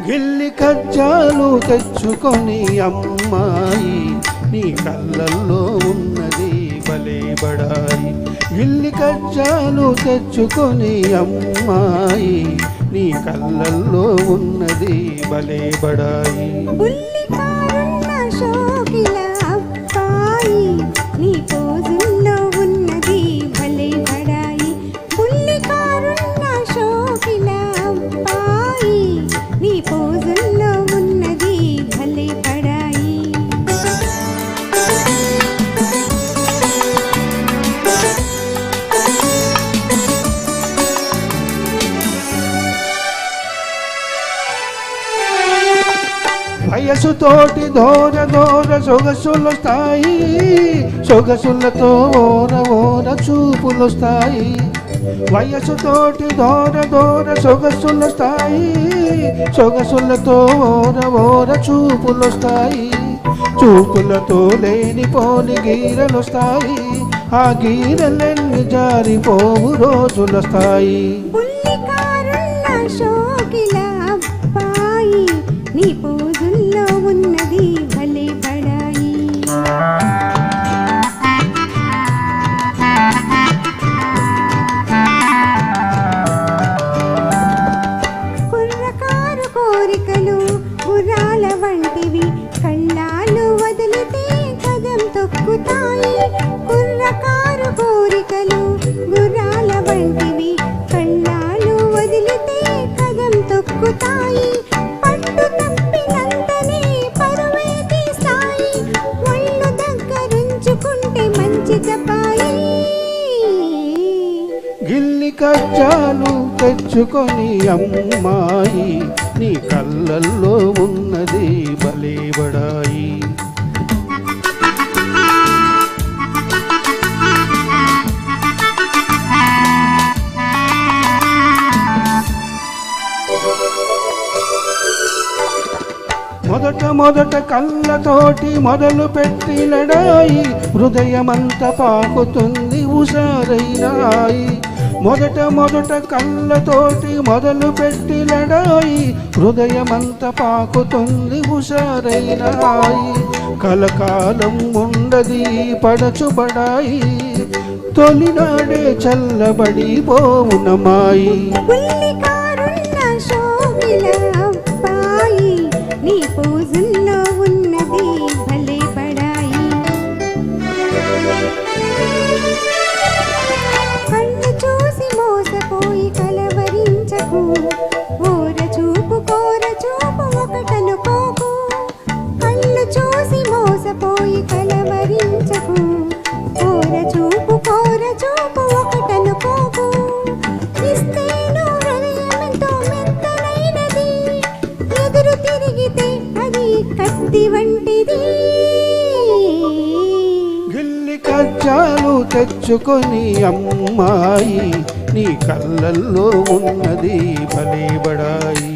గిల్లి కజ్జాలు తెచ్చుకొని అమ్మాయి నీ కళ్ళల్లో ఉన్నది భలే బడాయి. గిల్లి కజ్జాలు తెచ్చుకొని అమ్మాయి నీ కళ్ళల్లో ఉన్నది భలే బడాయి. నీ పోజుల్లో ఉన్నది భలే బడాయి. బుల్లికారున్న షోకిల అబ్బాయి నీ పోజుల్లో ఉన్నది భలే బడాయి. వయసుతోటి దూర దూర సొగసులొస్తాయి, సొగసులతో ఓర ఓర చూపులొస్తాయి. వయసుతోటి దూర దూర సొగసులొస్తాయి, సొగసులతో ఓర ఓర చూపులొస్తాయి. చూపులతో లేనిపోని గీరలొస్తాయి, ఆ గీరలెన్ని జారిపోవు రోజులొస్తాయి. నీ పోజుల్లో ఉన్నది భలే బడాయి. కుర్రకారు కోరికలు గుర్రాల వంటివి, కళ్ళాలు వదిలితే కదం తొక్కుతాయి. కుర్రకారు కోరికలు గుర్రాల వంటివి, కళ్ళాలు వదిలితే కదం తొక్కుతాయి. గిల్లి కజ్జాలు తెచ్చుకొని అమ్మాయి నీ కళ్ళల్లో ఉన్నది భలే బడాయి. మొదట మొదట కళ్ళతోటి మొదలు పెట్టి లడాయి, హృదయమంత పాకుతుంది ఉసారైనాయి. మొదట మొదట కళ్ళతోటి మొదలు పెట్టి లడాయి, హృదయమంత పాకుతుంది ఉసారైనాయి. కలకాలం ఉండది పడచుబడాయి, తొలినాడే చల్లబడి పోవునమాయి. నీ పోజుల్లో ఉన్నది భలే బడాయి. కళ్ళు చూసి మోసపోయి కలవరించకు, ఓర చూపు కోర చూపు ఒకటనుకోకు. కళ్ళు చూసి మోసపోయి కలవరించకు, ఓర చూపు కోర చూపు ఒకటనుకోకు. ఇస్తేను హృదయమెంతో మెత్తనైనది, ఎదురు తిరిగితే అది కత్తి వంటిది. గిల్లి కజ్జాలు తెచ్చుకొని అమ్మాయి నీ కళ్ళల్లో ఉన్నది భలే బడాయి.